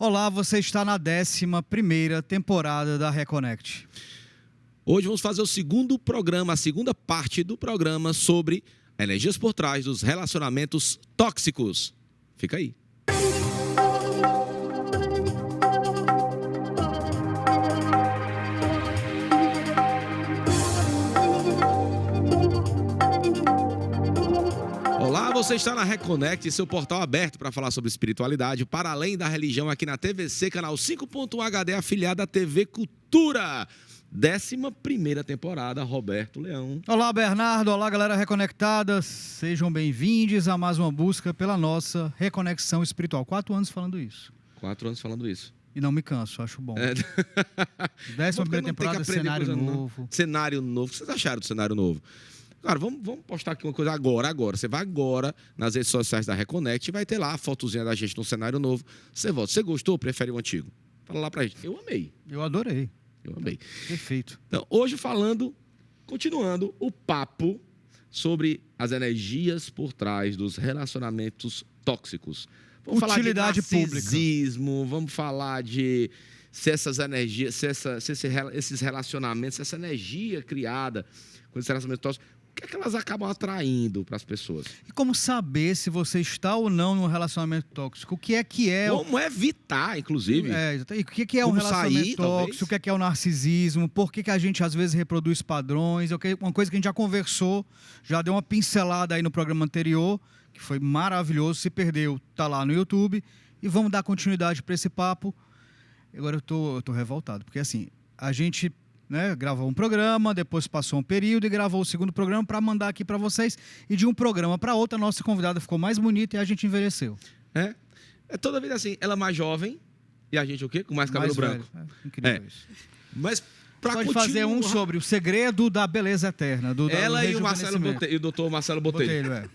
Olá, você está na 11ª temporada da Reconnect. Hoje vamos fazer o segundo programa, a segunda parte do programa sobre energias por trás dos relacionamentos tóxicos. Fica aí. Olá, você está na Reconnect, seu portal aberto para falar sobre espiritualidade para além da religião aqui na TVC, canal 5.1 HD, afiliada à TV Cultura. 11ª temporada, Roberto Leão. Olá, Bernardo. Olá, galera reconectada. Sejam bem-vindos a mais uma busca pela nossa reconexão espiritual. 4 anos falando isso. 4 anos falando isso. E não me canso, acho bom. 11ª Porque temporada, cenário novo. Cenário novo. O que vocês acharam do cenário novo? Cara, vamos postar aqui uma coisa agora. Você vai agora nas redes sociais da Reconnect e vai ter lá a fotozinha da gente no cenário novo. Você volta. Você gostou ou prefere o antigo? Fala lá pra gente. Eu amei. Eu adorei. Eu amei. Perfeito. Então, hoje continuando o papo sobre as energias por trás dos relacionamentos tóxicos. Vamos Utilidade falar de narcisismo, vamos falar de se essas energias, esses relacionamentos, se essa energia criada com esses relacionamentos tóxicos, o que é que elas acabam atraindo para as pessoas? E como saber se você está ou não num relacionamento tóxico? O que é que é... Como evitar, inclusive. E o que é um Como relacionamento sair, tóxico? talvez? O que é o narcisismo? Por que a gente às vezes reproduz padrões? Uma coisa que a gente já conversou, já deu uma pincelada aí no programa anterior, que foi maravilhoso. Se perdeu, tá lá no YouTube. E vamos dar continuidade para esse papo. Agora eu tô revoltado, porque assim, a gente... gravou um programa, depois passou um período e gravou o segundo programa para mandar aqui para vocês. E de um programa para outro, a nossa convidada ficou mais bonita e a gente envelheceu. É toda vez assim, ela é mais jovem e a gente o quê? Com mais cabelo branco. Incrível isso. Mas para Pode fazer um sobre o segredo da beleza eterna. Ela e o Marcelo Botelho, e o doutor Marcelo Botelho.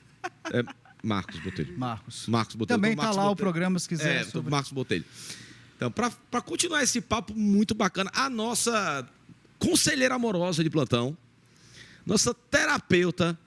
Marcos Botelho. Marcos Botelho. Também está lá o programa, se quiser. Sobre... Marcos Botelho. Então, para continuar esse papo muito bacana, a nossa conselheira amorosa de plantão, nossa terapeuta,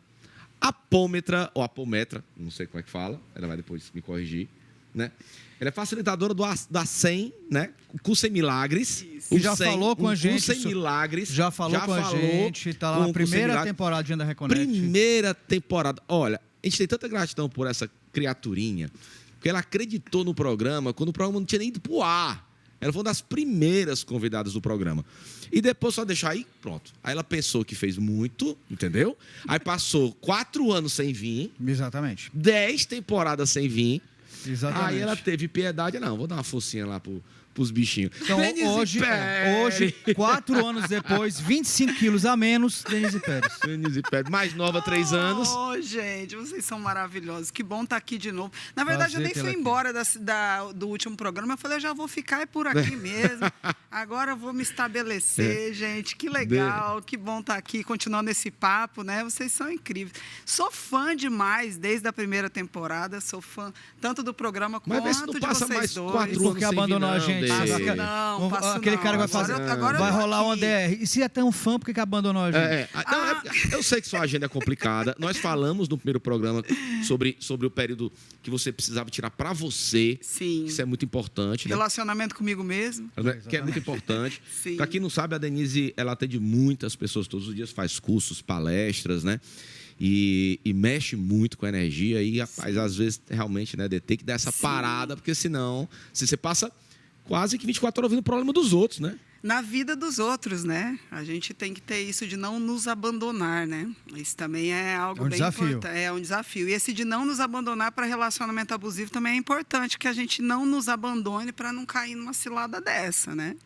apômetra, ou apometra, não sei como é que fala, ela vai depois me corrigir, né? Ela é facilitadora da 100, né? O Curso em Milagres. E já falou com a gente. Curso em Milagres. Já falou com a gente, está lá na primeira temporada da Reconnect. Primeira temporada. Olha, a gente tem tanta gratidão por essa criaturinha, porque ela acreditou no programa quando o programa não tinha nem ido pro ar. Ela foi uma das primeiras convidadas do programa. E depois só deixar aí, pronto. Aí ela pensou que fez muito, entendeu? Aí passou 4 anos sem vir. Exatamente. 10 temporadas sem vir. Exatamente. Aí ela teve piedade. Não, vou dar uma focinha lá pros bichinhos. Então, hoje, 4 anos depois, 25 quilos a menos, Denise Pérez. Denise Pérez, mais nova, 3 anos. Gente, vocês são maravilhosos. Que bom estar aqui de novo. Na verdade, eu nem fui embora do último programa. Eu falei, eu já vou ficar por aqui mesmo. Agora eu vou me estabelecer, gente. Que legal, que bom estar aqui, continuando esse papo, né? Vocês são incríveis. Sou fã demais, desde a primeira temporada. Sou fã tanto do programa quanto de vocês dois. Mas vê se não passa mais 4 anos porque abandonou a gente. Não, aquele cara vai fazer. Vai rolar uma DR. E se é tão fã, por que abandonou a gente? Eu sei que sua agenda é complicada. Nós falamos no primeiro programa sobre o período que você precisava tirar para você. Sim. Isso é muito importante. Relacionamento comigo mesmo. Que é muito importante. Sim. Para quem não sabe, a Denise, ela atende muitas pessoas todos os dias, faz cursos, palestras, né? E mexe muito com a energia. E, rapaz, às vezes, realmente, né, tem que dar essa parada, porque senão, se você passa quase que 24 horas ouvindo o problema dos outros, né? Na vida dos outros, né? A gente tem que ter isso de não nos abandonar, né? Isso também é algo bem importante. É um desafio. E esse de não nos abandonar para relacionamento abusivo também é importante, que a gente não nos abandone para não cair numa cilada dessa, né?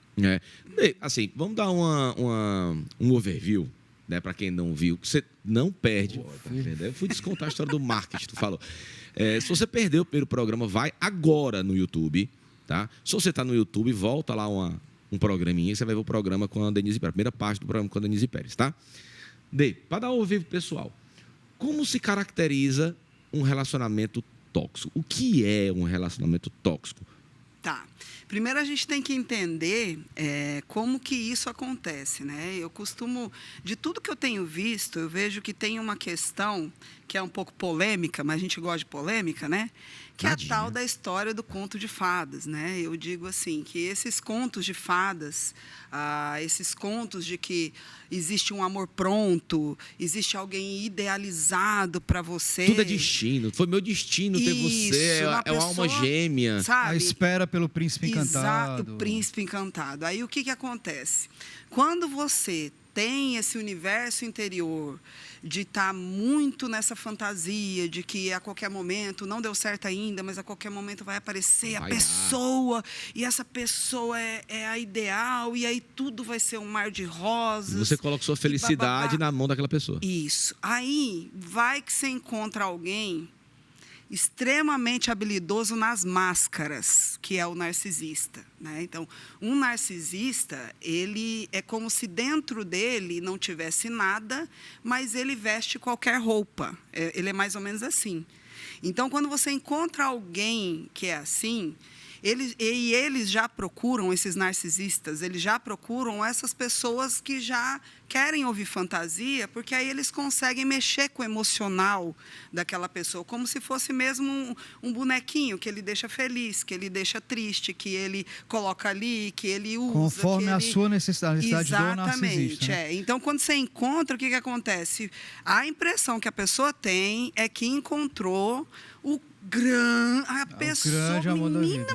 Assim, vamos dar um overview, né? Para quem não viu, você não perde. Tá vendo? Eu fui descontar a história do marketing, tu falou. Se você perdeu o primeiro programa, vai agora no YouTube, tá? Se você está no YouTube, volta lá um programinha, você vai ver o programa com a Denise Pérez, a primeira parte do programa com a Denise Pérez, tá? Para dar um overview pessoal, como se caracteriza um relacionamento tóxico? O que é um relacionamento tóxico? Tá. Primeiro a gente tem que entender como que isso acontece, né? Eu costumo, de tudo que eu tenho visto, eu vejo que tem uma questão que é um pouco polêmica, mas a gente gosta de polêmica, né? Que é a tal da história do conto de fadas, né? Eu digo assim, que esses contos de fadas, esses contos de que existe um amor pronto, existe alguém idealizado para você. Tudo é destino. Foi meu destino ter você. É uma alma gêmea. Sabe? A espera pelo príncipe encantado. Exato, o príncipe encantado. Aí o que acontece? Quando você tem esse universo interior de estar muito nessa fantasia de que a qualquer momento, não deu certo ainda, mas a qualquer momento vai aparecer a pessoa, e essa pessoa é a ideal, e aí tudo vai ser um mar de rosas. Você coloca sua felicidade na mão daquela pessoa. Isso. Aí vai que você encontra alguém extremamente habilidoso nas máscaras, que é o narcisista, né? Então, um narcisista, ele é como se dentro dele não tivesse nada, mas ele veste qualquer roupa. Ele é mais ou menos assim. Então, quando você encontra alguém que é assim, eles já procuram, esses narcisistas, eles já procuram essas pessoas que já querem ouvir fantasia, porque aí eles conseguem mexer com o emocional daquela pessoa, como se fosse mesmo um bonequinho que ele deixa feliz, que ele deixa triste, que ele coloca ali, que ele usa. Conforme a sua necessidade do narcisista. Né? Então, quando você encontra, o que acontece? A impressão que a pessoa tem é que encontrou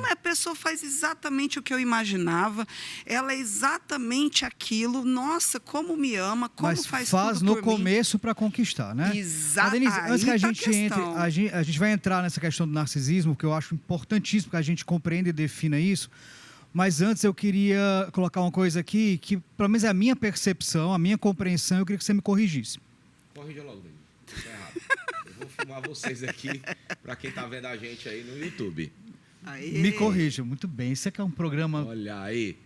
a pessoa faz exatamente o que eu imaginava, ela é exatamente aquilo, nossa, como me ama, como mas faz tudo no começo para conquistar, né? Exato. Denise, antes que a gente entre, a gente vai entrar nessa questão do narcisismo, que eu acho importantíssimo que a gente compreenda e defina isso, mas antes eu queria colocar uma coisa aqui, que pelo menos é a minha percepção, a minha compreensão, eu queria que você me corrigisse. Corrija logo, Denise. Está errado. Vou filmar vocês aqui, para quem está vendo a gente aí no YouTube. Me corrija, muito bem. Isso aqui é um programa... Olha aí.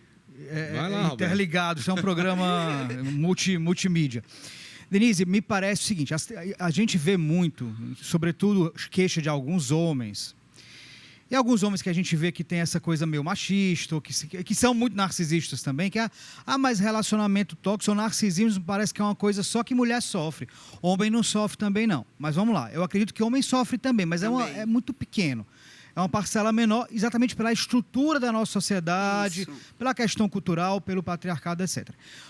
Vai lá, interligado, isso é um programa multimídia. Denise, me parece o seguinte, a gente vê muito, sobretudo queixa de alguns homens, e alguns homens que a gente vê que tem essa coisa meio machista, ou que são muito narcisistas também, que mas relacionamento tóxico ou narcisismo parece que é uma coisa só que mulher sofre. Homem não sofre também não. Mas vamos lá, eu acredito que homem sofre também, mas é muito pequeno. É uma parcela menor, exatamente pela estrutura da nossa sociedade, pela questão cultural, pelo patriarcado, etc.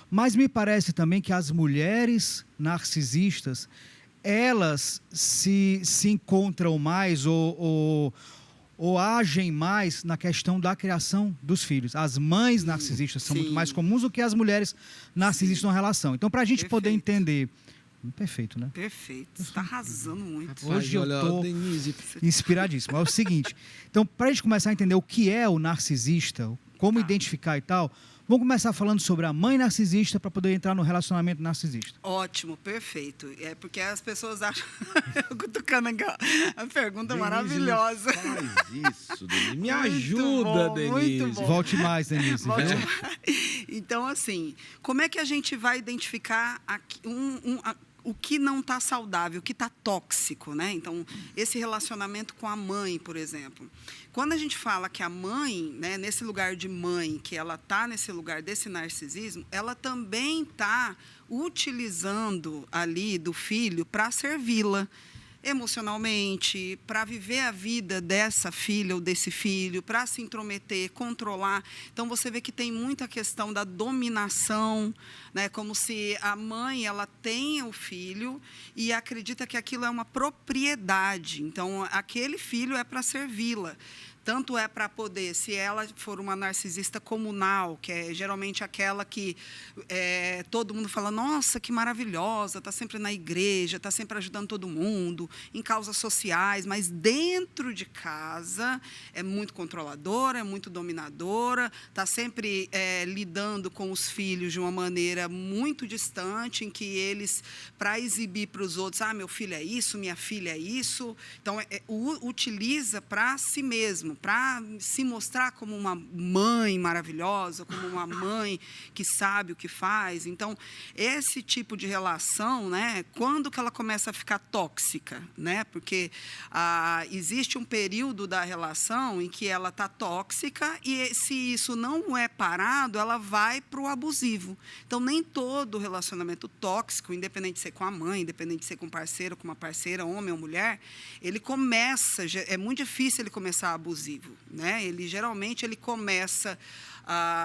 Mas me parece também que as mulheres narcisistas, elas se encontram mais ou agem mais na questão da criação dos filhos. As mães narcisistas são muito mais comuns do que as mulheres narcisistas na relação. Então, para a gente poder entender... Perfeito, né? Perfeito. Você está arrasando muito. Hoje eu estou inspiradíssimo. É o seguinte, então, para a gente começar a entender o que é o narcisista, como identificar e tal, vamos começar falando sobre a mãe narcisista para poder entrar no relacionamento narcisista. Ótimo, perfeito. É porque as pessoas acham... Eu cutucando aqui, a pergunta Denise, maravilhosa. Faz isso, Denise. Me ajuda, bom, Denise. Volte mais, Denise. Volte mais. Então, assim, como é que a gente vai identificar o que não está saudável, o que está tóxico, né? Então, esse relacionamento com a mãe, por exemplo. Quando a gente fala que a mãe, né, nesse lugar de mãe, que ela está nesse lugar desse narcisismo, ela também está utilizando ali do filho para servi-la emocionalmente, para viver a vida dessa filha ou desse filho, para se intrometer, controlar. Então, você vê que tem muita questão da dominação, né? Como se a mãe ela tenha o filho e acredita que aquilo é uma propriedade. Então, aquele filho é para servi-la. Tanto é para poder, se ela for uma narcisista comunal, que é geralmente aquela que todo mundo fala, nossa, que maravilhosa, está sempre na igreja, está sempre ajudando todo mundo, em causas sociais, mas dentro de casa é muito controladora, é muito dominadora, está sempre lidando com os filhos de uma maneira muito distante, em que eles, para exibir para os outros, meu filho é isso, minha filha é isso, então utiliza para si mesmo. mesmo, para se mostrar como uma mãe maravilhosa, como uma mãe que sabe o que faz. Então, esse tipo de relação, né, quando que ela começa a ficar tóxica, né? Porque existe um período da relação em que ela está tóxica e, se isso não é parado, ela vai para o abusivo. Então, nem todo relacionamento tóxico, independente de ser com a mãe, independente de ser com um parceiro, com uma parceira, homem ou mulher, ele começa, é muito difícil ele começar abusivo, né? Geralmente ele começa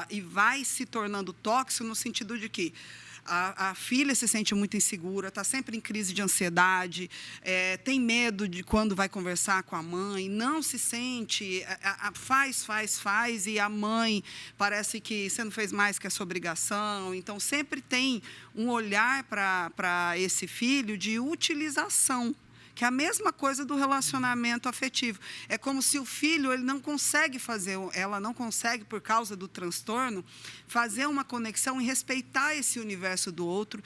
e vai se tornando tóxico no sentido de que a filha se sente muito insegura, está sempre em crise de ansiedade, tem medo de quando vai conversar com a mãe, não se sente, faz, e a mãe parece que você não fez mais que a sua obrigação. Então, sempre tem um olhar para esse filho de utilização, que é a mesma coisa do relacionamento afetivo. É como se o filho ela não consegue, por causa do transtorno, fazer uma conexão e respeitar esse universo do outro,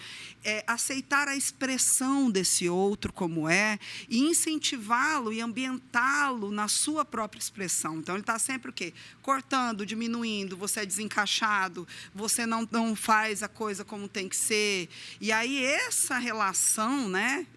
aceitar a expressão desse outro como é, e incentivá-lo e ambientá-lo na sua própria expressão. Então, ele está sempre o quê? Cortando, diminuindo, você é desencaixado, você não faz a coisa como tem que ser. E aí, essa relação, né,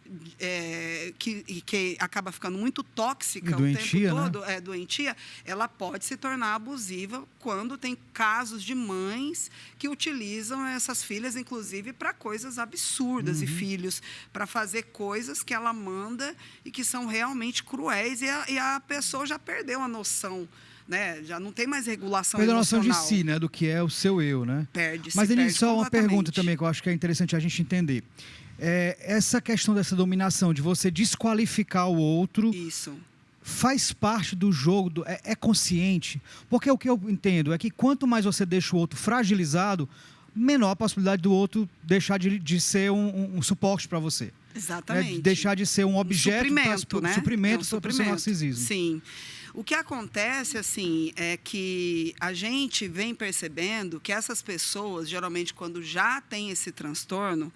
que acaba ficando muito tóxica doentia, o tempo todo, né? Doentia, ela pode se tornar abusiva quando tem casos de mães que utilizam essas filhas, inclusive, para coisas absurdas, e filhos para fazer coisas que ela manda e que são realmente cruéis, e a pessoa já perdeu a noção, né? Já não tem mais regulação emocional. Perdeu a noção de si, né? Do que é o seu eu, né? Mas ele só uma pergunta também que eu acho que é interessante a gente entender. Essa questão dessa dominação, de você desqualificar o outro, isso faz parte do jogo, é consciente? Porque o que eu entendo é que quanto mais você deixa o outro fragilizado, menor a possibilidade do outro deixar de ser um suporte para você. Exatamente. Deixar de ser um objeto, suprimento para o seu narcisismo. Sim. O que acontece, assim, é que a gente vem percebendo que essas pessoas, geralmente, quando já têm esse transtorno,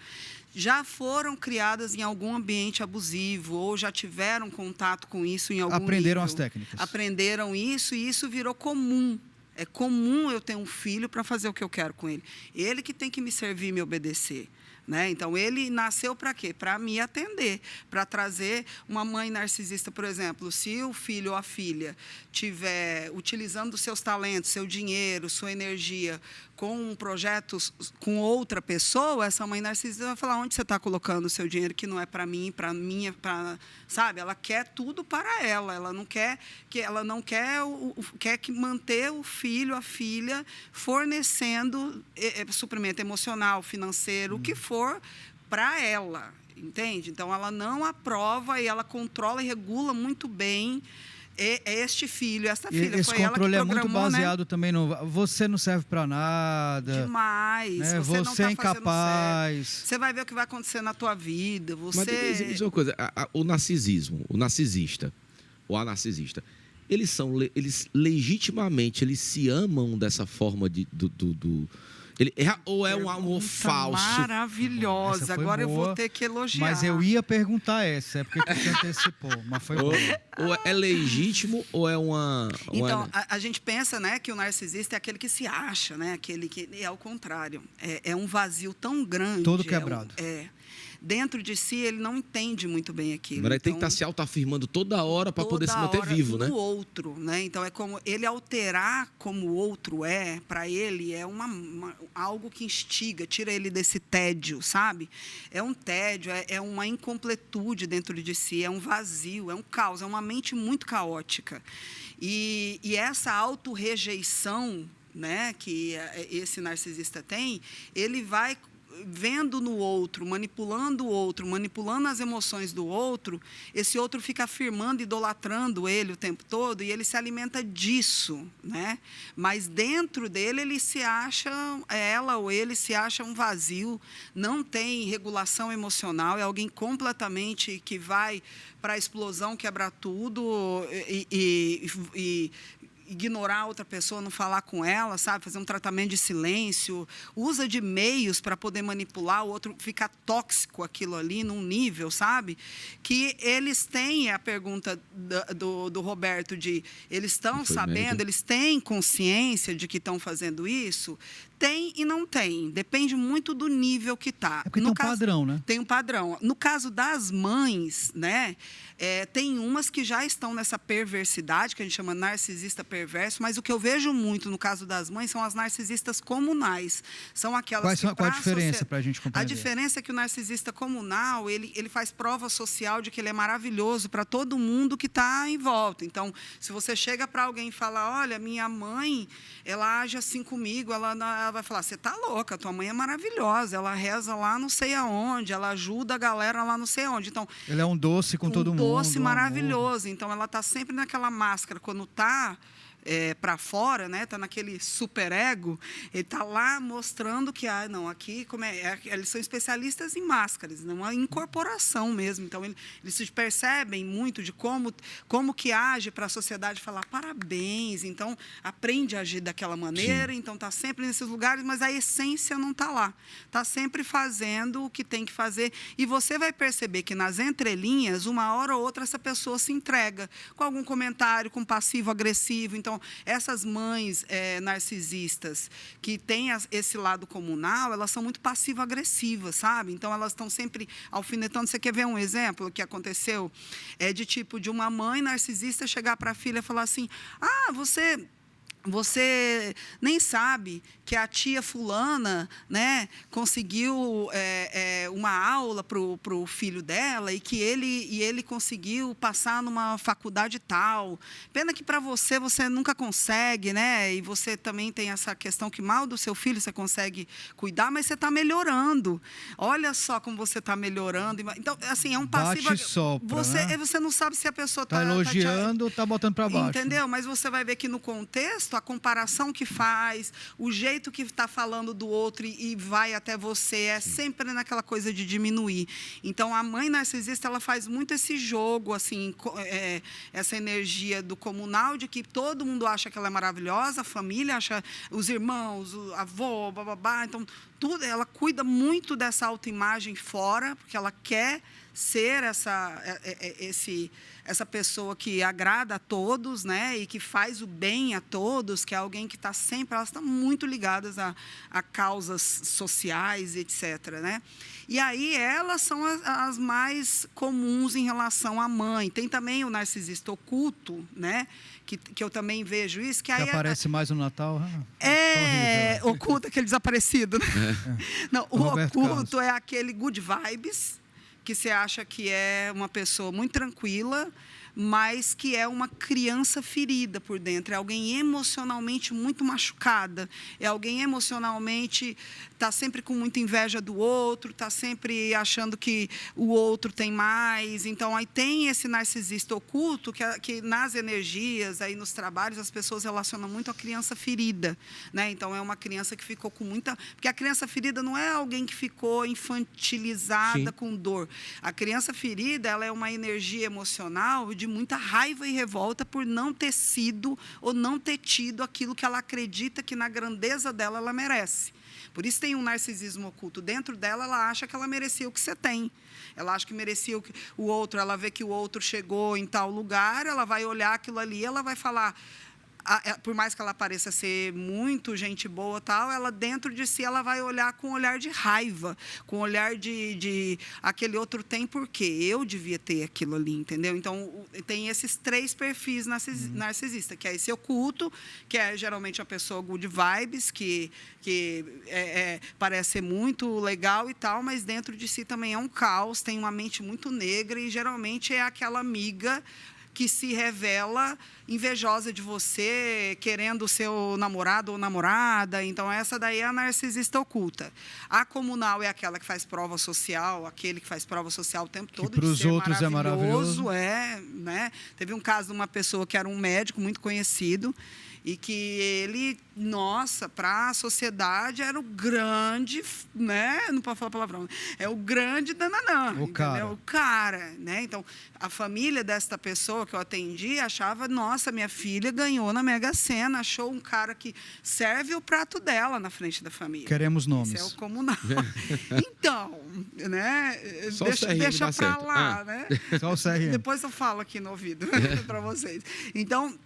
já foram criadas em algum ambiente abusivo ou já tiveram contato com isso em algum Aprenderam nível. as técnicas. Aprenderam isso, e isso virou comum. É comum eu ter um filho para fazer o que eu quero com ele. Ele que tem que me servir e me obedecer. Né? Então, ele nasceu para quê? Para me atender, para trazer uma mãe narcisista, por exemplo. Se o filho ou a filha estiver utilizando os seus talentos, seu dinheiro, sua energia com projetos com outra pessoa, essa mãe narcisista vai falar: onde você está colocando o seu dinheiro que não é para mim, sabe? Ela quer tudo para ela. Ela não quer que manter o filho, a filha, fornecendo suprimento emocional, financeiro, o que for para ela, entende? Então, ela não aprova, e ela controla e regula muito bem este filho, esta filha. Esse foi controle ela que é muito baseado, né? Também no você não serve para nada. Demais. Né? Você não tá é incapaz. Você vai ver o que vai acontecer na tua vida. Mas diz uma coisa, o narcisismo, o narcisista ou a narcisista, eles legitimamente se amam dessa forma ou é um amor falso? Maravilhosa. Agora boa, eu vou ter que elogiar. Mas eu ia perguntar essa, porque tu se antecipou, mas foi boa. Ou é legítimo ou é uma... Então, a gente pensa, né, que o narcisista é aquele que se acha, né, aquele que... É ao contrário. É um vazio tão grande. Todo quebrado. Dentro de si, ele não entende muito bem aquilo. Agora ele tem que estar se autoafirmando toda hora para poder se manter vivo, né? O outro, né? Então, é como ele alterar como o outro para ele, é algo que instiga, tira ele desse tédio, sabe? É um tédio, é uma incompletude dentro de si, é um vazio, é um caos, é uma mente muito caótica. E essa autorrejeição, né, que esse narcisista tem, ele vai vendo no outro, manipulando as emoções do outro, esse outro fica afirmando, idolatrando ele o tempo todo, e ele se alimenta disso, né? Mas dentro dele, ele se acha, ela ou ele se acha um vazio, não tem regulação emocional, é alguém completamente que vai para a explosão, quebrar tudo ignorar outra pessoa, não falar com ela, sabe? Fazer um tratamento de silêncio, usa de meios para poder manipular o outro, ficar tóxico aquilo ali num nível, sabe? Que eles têm, a pergunta do Roberto, eles estão sabendo, eles têm consciência de que estão fazendo isso? Tem e não tem. Depende muito do nível que está. É porque tem um padrão, né? Tem um padrão. No caso das mães, né? Tem umas que já estão nessa perversidade, que a gente chama narcisista perverso, mas o que eu vejo muito no caso das mães são as narcisistas comunais. São aquelas Qual a diferença para a gente compreender? A diferença é que o narcisista comunal, ele faz prova social de que ele é maravilhoso para todo mundo que está em volta. Então, se você chega para alguém e fala, olha, minha mãe, ela age assim comigo, ela vai falar, você está louca, tua mãe é maravilhosa, ela reza lá não sei aonde, ela ajuda a galera lá não sei aonde. Então, ele é um doce com todo mundo. Um doce maravilhoso. Então, ela está sempre naquela máscara. Quando está para fora, né? Tá naquele superego, ele tá lá mostrando que não, aqui eles são especialistas em máscaras, uma incorporação mesmo. Então eles se percebem muito de como que age para a sociedade falar parabéns. Então aprende a agir daquela maneira. Sim. Então tá sempre nesses lugares, mas a essência não tá lá. Tá sempre fazendo o que tem que fazer e você vai perceber que nas entrelinhas, uma hora ou outra essa pessoa se entrega com algum comentário, com passivo agressivo. Então essas mães narcisistas que têm esse lado comunal, elas são muito passivo-agressivas, sabe? Então, elas estão sempre alfinetando. Você quer ver um exemplo que aconteceu? De uma mãe narcisista chegar para a filha e falar assim, você nem sabe que a tia fulana, né, conseguiu uma aula para o filho dela e que ele conseguiu passar numa faculdade tal. Pena que para você nunca consegue, né? E você também tem essa questão que mal do seu filho você consegue cuidar, mas você está melhorando. Olha só como você está melhorando. Então, assim, é um passivo. Bate e sopra, né? Você não sabe se a pessoa está elogiando ou está botando para baixo. Entendeu? Mas você vai ver que no contexto, a comparação que faz, o jeito que está falando do outro e vai até você, sempre naquela coisa de diminuir. Então, a mãe narcisista, ela faz muito esse jogo, assim, essa energia do comunal, de que todo mundo acha que ela é maravilhosa, a família acha, os irmãos, o avô, bababá. Então, tudo, ela cuida muito dessa autoimagem fora, porque ela quer ser essa pessoa que agrada a todos, né, e que faz o bem a todos, que é alguém que está sempre, elas estão muito ligadas a causas sociais, etc., né? E aí elas são as mais comuns em relação à mãe. Tem também o narcisista oculto, né, que eu também vejo isso. Que aí aparece mais no Natal. Oculto, aquele desaparecido. Né? Não, o oculto é aquele good vibes, que você acha que é uma pessoa muito tranquila, mas que é uma criança ferida por dentro, é alguém emocionalmente muito machucada, é alguém emocionalmente, está sempre com muita inveja do outro, está sempre achando que o outro tem mais. Então, aí tem esse narcisista oculto, que nas energias, aí nos trabalhos, as pessoas relacionam muito a criança ferida, né? Então, é uma criança que ficou com muita... Porque a criança ferida não é alguém que ficou infantilizada, sim, com dor. A criança ferida, ela é uma energia emocional de muita raiva e revolta por não ter sido ou não ter tido aquilo que ela acredita que na grandeza dela ela merece. Por isso tem um narcisismo oculto. Dentro dela, ela acha que ela merecia o que você tem. Ela acha que merecia o outro, ela vê que o outro chegou em tal lugar, ela vai olhar aquilo ali, ela vai falar... Por mais que ela pareça ser muito gente boa, tal, ela dentro de si ela vai olhar com um olhar de raiva, com um olhar de aquele outro tem porque eu devia ter aquilo ali, entendeu? Então tem esses 3 perfis narcisista, que é esse oculto, que é geralmente a pessoa good vibes, que parece ser muito legal e tal, mas dentro de si também é um caos, tem uma mente muito negra e geralmente é aquela amiga que se revela invejosa de você, querendo o seu namorado ou namorada. Então, essa daí é a narcisista oculta. A comunal é aquela que faz prova social, aquele que faz prova social o tempo todo. Que para os outros é maravilhoso. Né? Teve um caso de uma pessoa que era um médico muito conhecido, E que ele, nossa, para a sociedade era o grande, né? Não pode falar palavrão. É o grande dananã, o cara. O cara, né? Então, a família desta pessoa que eu atendi achava, nossa, minha filha ganhou na Mega Sena, achou um cara que serve o prato dela na frente da família. Queremos nomes. Isso é o comunal. Então, né? Só deixa para lá, né? Só o CRM. Depois eu falo aqui no ouvido para vocês. Então,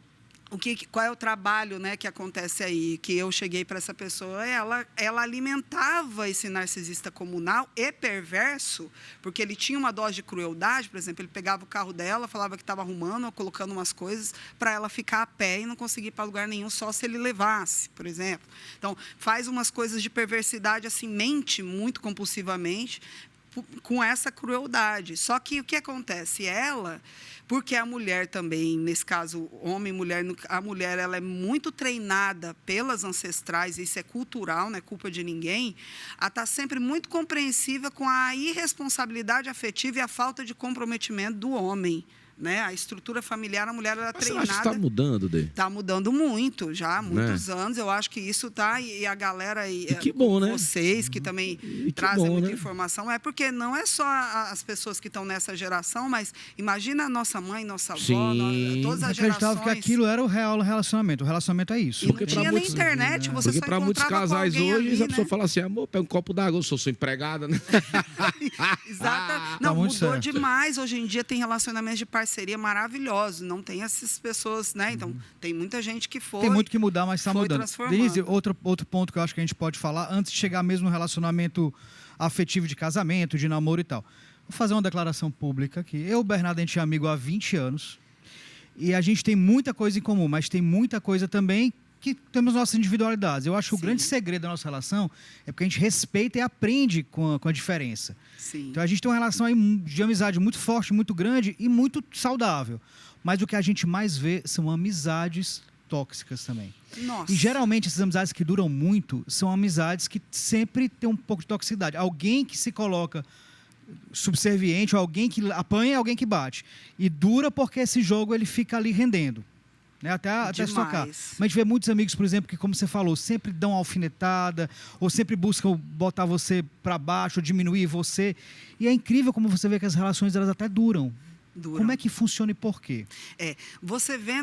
qual é o trabalho, né, que acontece aí? Que eu cheguei para essa pessoa, ela alimentava esse narcisista comunal e perverso, porque ele tinha uma dose de crueldade. Por exemplo, ele pegava o carro dela, falava que estava arrumando ou colocando umas coisas para ela ficar a pé e não conseguir ir para lugar nenhum, só se ele levasse, por exemplo. Então, faz umas coisas de perversidade, assim, mente muito compulsivamente com essa crueldade. Só que o que acontece? Porque a mulher também, nesse caso, homem e mulher, a mulher ela é muito treinada pelas ancestrais, isso é cultural, não é culpa de ninguém, a estar sempre muito compreensiva com a irresponsabilidade afetiva e a falta de comprometimento do homem. Né? A estrutura familiar, a mulher era treinada. Você acha que está mudando, Dê? Está mudando muito, já há muitos anos. Eu acho que isso está, e a galera, e que bom, né? Vocês que também trazem muita informação, é porque não é só as pessoas que estão nessa geração, mas imagina a nossa mãe, nossa avó, todas as gerações. Acreditava que aquilo era o real relacionamento. O relacionamento é isso. E não tinha na internet, você só para muitos casais hoje, ali, a pessoa fala assim, amor, pega um copo d'água, eu sou sua empregada, né? Exato. Não, mudou demais. Hoje em dia tem relacionamentos de parceria maravilhoso, não tem essas pessoas, né? Então, tem muita gente que foi. Tem muito que mudar, mas está mudando. Denise, outro ponto que eu acho que a gente pode falar, antes de chegar mesmo no relacionamento afetivo de casamento, de namoro e tal. Vou fazer uma declaração pública aqui. Eu e o Bernardo, a gente é amigo há 20 anos e a gente tem muita coisa em comum, mas tem muita coisa também que temos nossas individualidades. Eu acho que o grande segredo da nossa relação é porque a gente respeita e aprende com a diferença. Sim. Então, a gente tem uma relação aí de amizade muito forte, muito grande e muito saudável. Mas o que a gente mais vê são amizades tóxicas também. Nossa. E, geralmente, essas amizades que duram muito são amizades que sempre têm um pouco de toxicidade. Alguém que se coloca subserviente, alguém que apanha e alguém que bate. E dura porque esse jogo ele fica ali rendendo. Né? Até se tocar. Mas a gente vê muitos amigos, por exemplo, que, como você falou, sempre dão alfinetada, ou sempre buscam botar você para baixo, ou diminuir você. E é incrível como você vê que as relações elas até duram. Como é que funciona e por quê? Você vê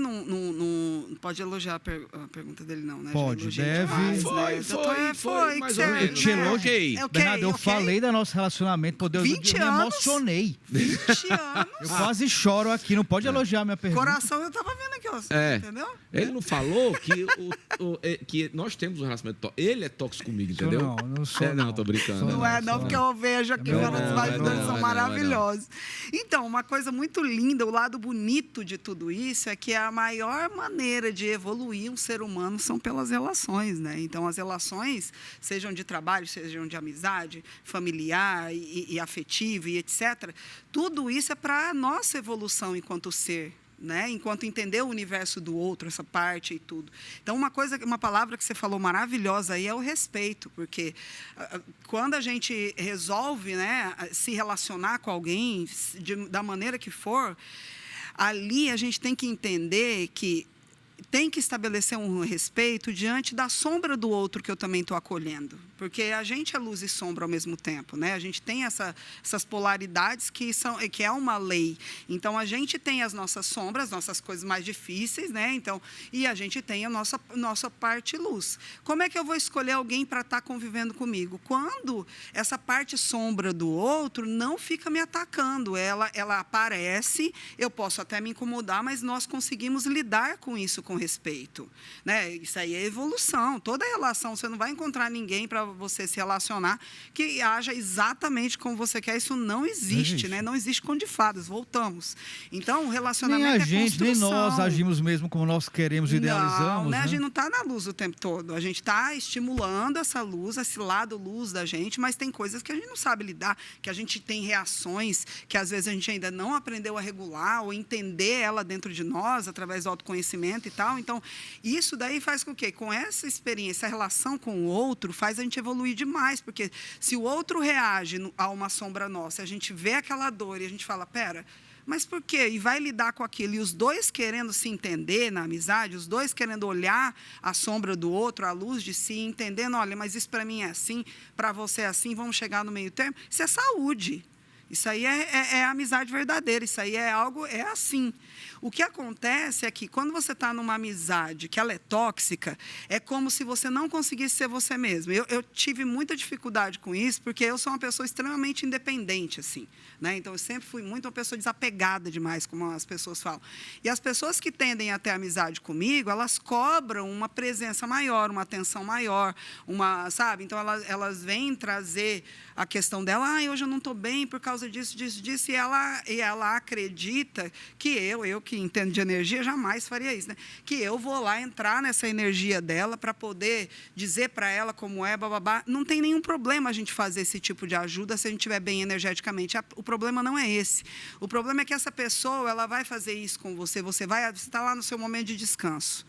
pode elogiar a pergunta dele, não, né? Pode, deve. Demais, né? Foi, mais ou menos. Eu te elogiei. Bernardo, eu falei do nosso relacionamento, por Deus, 20 eu me emocionei. 20 anos. Eu quase choro aqui, não pode elogiar a minha pergunta. Coração, eu tava vendo aqui, ó, entendeu? Ele não falou que nós temos um relacionamento tóxico. Ele é tóxico comigo, entendeu? Não sou. Não, tô brincando. Não, porque eu vejo aqui, os bastidores são maravilhosos. Então, uma coisa muito linda, o lado bonito de tudo isso é que a maior maneira de evoluir um ser humano são pelas relações, né? Então, as relações, sejam de trabalho, sejam de amizade, familiar e afetiva e etc., tudo isso é para a nossa evolução enquanto ser, né? Enquanto entender o universo do outro, essa parte e tudo. Então, uma palavra que você falou maravilhosa aí é o respeito, porque quando a gente resolve, né, se relacionar com alguém da maneira que for, ali a gente tem que entender que tem que estabelecer um respeito diante da sombra do outro que eu também estou acolhendo. Porque a gente é luz e sombra ao mesmo tempo, né? A gente tem essas polaridades que é uma lei. Então, a gente tem as nossas sombras, nossas coisas mais difíceis, né? Então, e a gente tem a nossa parte luz. Como é que eu vou escolher alguém para estar convivendo comigo? Quando essa parte sombra do outro não fica me atacando. Ela aparece, eu posso até me incomodar, mas nós conseguimos lidar com isso com respeito, né? Isso aí é evolução. Toda relação, você não vai encontrar ninguém para você se relacionar que haja exatamente como você quer. Isso não existe, né? Não existe conto de fadas. Voltamos. Então, o relacionamento nem a gente, construção. Nem nós agimos mesmo como nós queremos, idealizamos. Não, né? Né? A gente não está na luz o tempo todo. A gente está estimulando essa luz, esse lado luz da gente, mas tem coisas que a gente não sabe lidar, que a gente tem reações que às vezes a gente ainda não aprendeu a regular ou entender ela dentro de nós, através do autoconhecimento e tal. Então, isso daí faz com que, com essa experiência, a relação com o outro, faz a gente evoluir demais, porque se o outro reage a uma sombra nossa, a gente vê aquela dor e a gente fala, pera, Mas por quê? E vai lidar com aquilo. E os dois querendo se entender na amizade, os dois querendo olhar a sombra do outro, a luz de si, entendendo, olha, mas isso para mim é assim, para você é assim, vamos chegar no meio termo. Isso é saúde. Isso aí é amizade verdadeira, isso aí é algo, é assim. O que acontece é que quando você está numa amizade que ela é tóxica, é como se você não conseguisse ser você mesmo. Eu tive muita dificuldade com isso, porque eu sou uma pessoa extremamente independente, assim, né? Então, eu sempre fui muito uma pessoa desapegada demais, como as pessoas falam. E as pessoas que tendem a ter amizade comigo, elas cobram uma presença maior, uma atenção maior, sabe? Então, elas vêm trazer a questão dela, hoje eu não estou bem por causa disso, e ela acredita que eu que entendo de energia, jamais faria isso, né? Que eu vou lá entrar nessa energia dela para poder dizer para ela como é, bababá. Não tem nenhum problema a gente fazer esse tipo de ajuda se a gente estiver bem energeticamente. O problema não é esse. O problema é que essa pessoa, ela vai fazer isso com você. Você está lá no seu momento de descanso.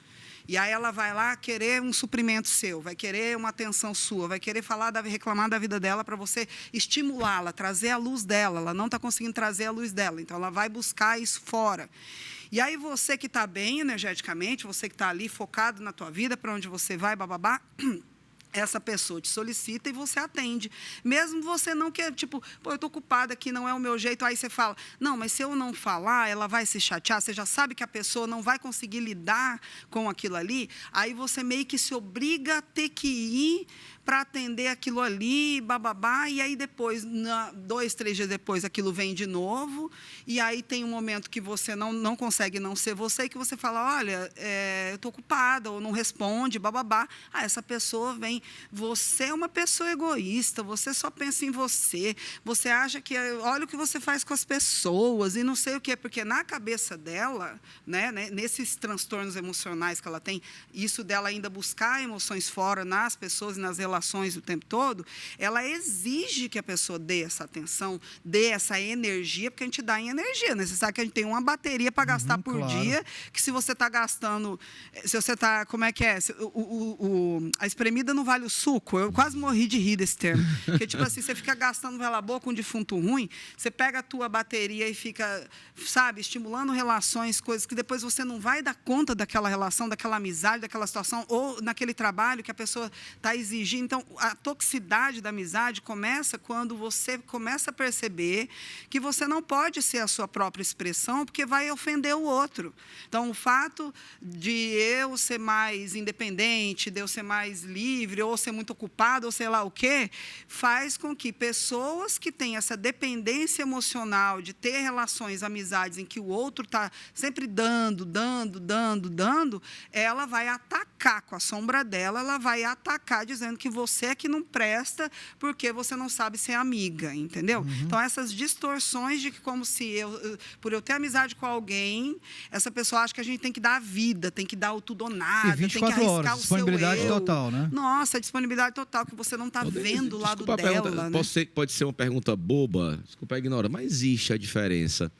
E aí ela vai lá querer um suprimento seu, vai querer uma atenção sua, vai querer reclamar da vida dela para você estimulá-la, trazer a luz dela. Ela não está conseguindo trazer a luz dela, então ela vai buscar isso fora. E aí você que está bem energeticamente, você que está ali focado na tua vida, para onde você vai, bababá, essa pessoa te solicita e você atende. Mesmo você não quer, tipo, eu estou ocupada aqui, não é o meu jeito. Aí você fala, não, mas se eu não falar, ela vai se chatear. Você já sabe que a pessoa não vai conseguir lidar com aquilo ali. Aí você meio que se obriga a ter que ir para atender aquilo ali, bababá, e aí depois, 2, 3 dias depois, aquilo vem de novo, e aí tem um momento que você não consegue não ser você, e que você fala, olha, eu estou ocupada, ou não responde, bababá. Essa pessoa vem, você é uma pessoa egoísta, você só pensa em você, você acha que, olha o que você faz com as pessoas, e não sei o quê, porque na cabeça dela, né, nesses transtornos emocionais que ela tem, isso dela ainda buscar emoções fora nas pessoas e nas relações o tempo todo, ela exige que a pessoa dê essa atenção, dê essa energia, porque a gente dá em energia, né? Você sabe que a gente tem uma bateria para gastar por dia, que se você está gastando, se você está, como é que é? A espremida não vale o suco. Eu quase morri de rir desse termo. Porque, tipo assim, você fica gastando vela boa com um defunto ruim, você pega a tua bateria e fica, sabe, estimulando relações, coisas que depois você não vai dar conta daquela relação, daquela amizade, daquela situação, ou naquele trabalho que a pessoa está exigindo. Então, a toxicidade da amizade começa quando você começa a perceber que você não pode ser a sua própria expressão, porque vai ofender o outro. Então, o fato de eu ser mais independente, de eu ser mais livre, ou ser muito ocupado, ou sei lá o quê, faz com que pessoas que têm essa dependência emocional de ter relações, amizades, em que o outro está sempre dando, ela vai atacar com a sombra dela, ela vai atacar dizendo que você é que não presta porque você não sabe ser amiga, entendeu? Então, essas distorções de que como se por eu ter amizade com alguém, essa pessoa acha que a gente tem que dar a vida, tem que dar o tudo ou nada, tem que arriscar horas, o disponibilidade seu eu. total, né? Nossa, a disponibilidade total, que você não está vendo o lado dela. Né? Pode ser uma pergunta boba, desculpa a ignorância, mas existe a diferença.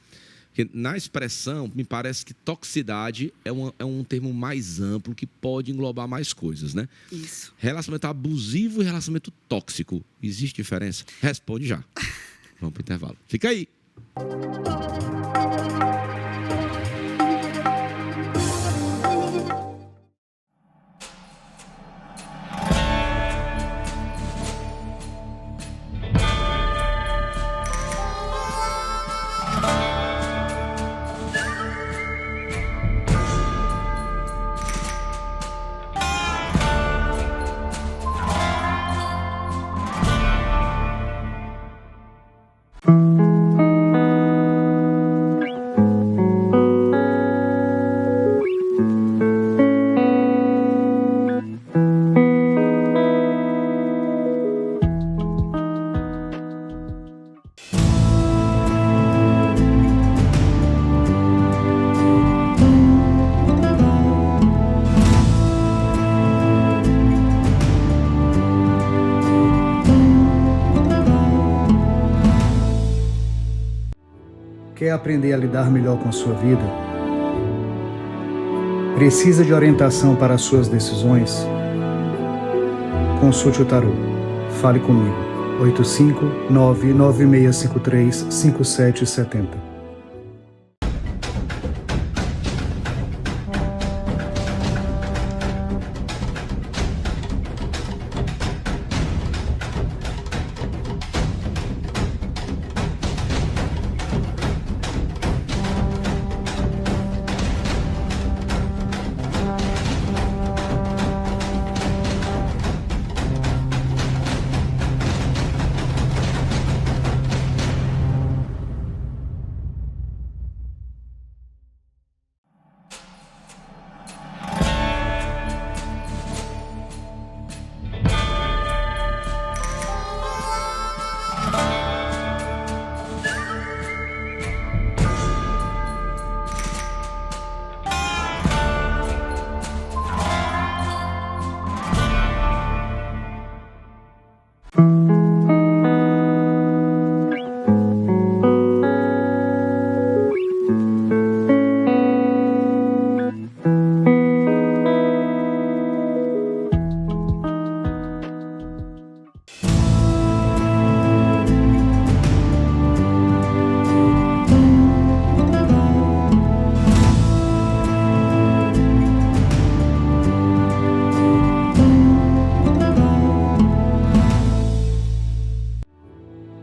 Porque na expressão, me parece que toxicidade é um termo mais amplo que pode englobar mais coisas, né? Isso. Relacionamento abusivo e relacionamento tóxico. Existe diferença? Responde já. Vamos para o intervalo. Fica aí. Quer aprender a lidar melhor com a sua vida? Precisa de orientação para as suas decisões? Consulte o tarô. Fale comigo. 859-9653-5770.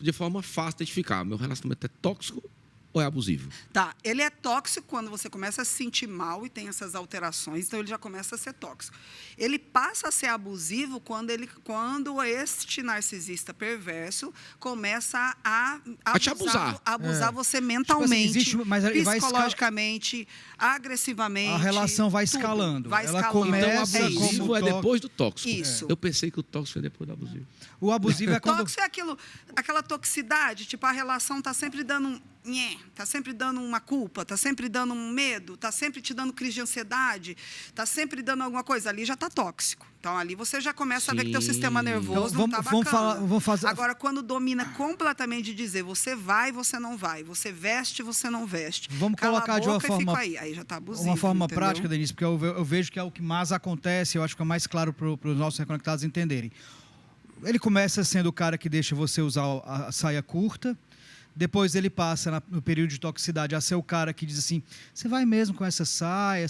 de forma fácil de identificar, meu relacionamento é tóxico ou é abusivo? Tá, ele é tóxico quando você começa a se sentir mal e tem essas alterações, então ele já começa a ser tóxico. Ele passa a ser abusivo quando este narcisista perverso começa a te abusar. Abusar você mentalmente, Tipo assim, mas ele vai psicologicamente, agressivamente. A relação vai tudo. escalando. Vai Ela escalando. Então, o começa abusivo como é depois do tóxico. Isso. Eu pensei que o tóxico é depois do abusivo. O abusivo é quando... Tóxico é aquela toxicidade, tipo, a relação está sempre dando está sempre dando uma culpa, está sempre dando um medo, está sempre te dando crise de ansiedade, está sempre dando alguma coisa. Ali já está tóxico. Então, ali você já começa a ver que teu sistema nervoso então, não está bacana. Vamos fazer... Agora, quando domina completamente de dizer você vai, você não vai, você veste, você não veste. Vamos Cala colocar a de uma boca e forma... fica aí já está abusivo, Uma forma entendeu? prática, Denise, porque eu vejo que é o que mais acontece, eu acho que é mais claro para os nossos reconectados entenderem. Ele começa sendo o cara que deixa você usar a saia curta, depois ele passa no período de toxicidade a ser o cara que diz assim, você vai mesmo com essa saia?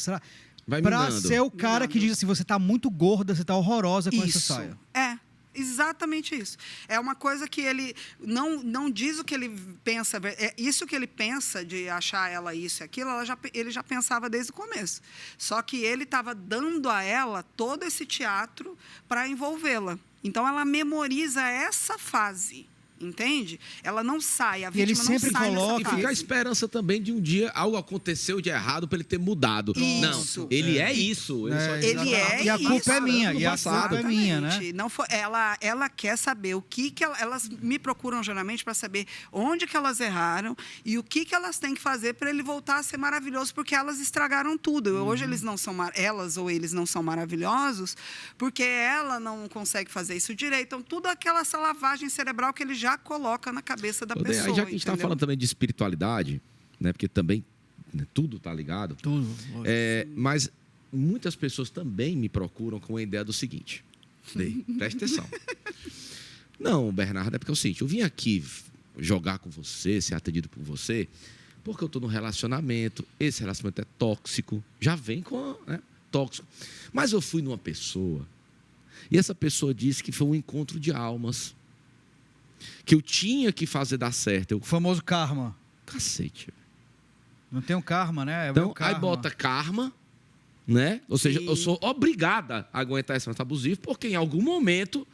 Para ser o cara que diz assim, você está muito gorda, você está horrorosa com essa saia. É. Exatamente isso. É uma coisa que ele não diz o que ele pensa. É isso que ele pensa de achar ela isso e aquilo, ele já pensava desde o começo. Só que ele estava dando a ela todo esse teatro para envolvê-la. Então, ela memoriza essa fase. Entende? Ela não sai, a vítima ele sempre não sai coloca... dessa E fica a fase. esperança também de um dia algo aconteceu de errado para ele ter mudado. Isso. Não, ele é isso. Ele é E a culpa isso. é minha, e a Passado. culpa é minha, né? Exatamente. Não foi, ela quer saber o que elas me procuram geralmente para saber onde que elas erraram e o que elas têm que fazer para ele voltar a ser maravilhoso, porque elas estragaram tudo. Hoje eles não são elas ou eles não são maravilhosos porque ela não consegue fazer isso direito. Então, tudo essa lavagem cerebral que ele já coloca na cabeça da pessoa. Aí, já que a gente está falando também de espiritualidade, né, porque também tudo está ligado. Tudo. Mas muitas pessoas também me procuram com a ideia do seguinte. Preste atenção. Não, Bernardo, é porque é o seguinte, eu vim aqui jogar com você, ser atendido por você, porque eu estou num relacionamento, esse relacionamento é tóxico, já vem com tóxico. Mas eu fui numa pessoa, e essa pessoa disse que foi um encontro de almas, que eu tinha que fazer dar certo. O famoso karma. Cacete. Não tem um karma, né? Então, aí bota karma, né? Ou seja, Sim. eu sou obrigada a aguentar esse relacionamento abusivo, porque em algum momento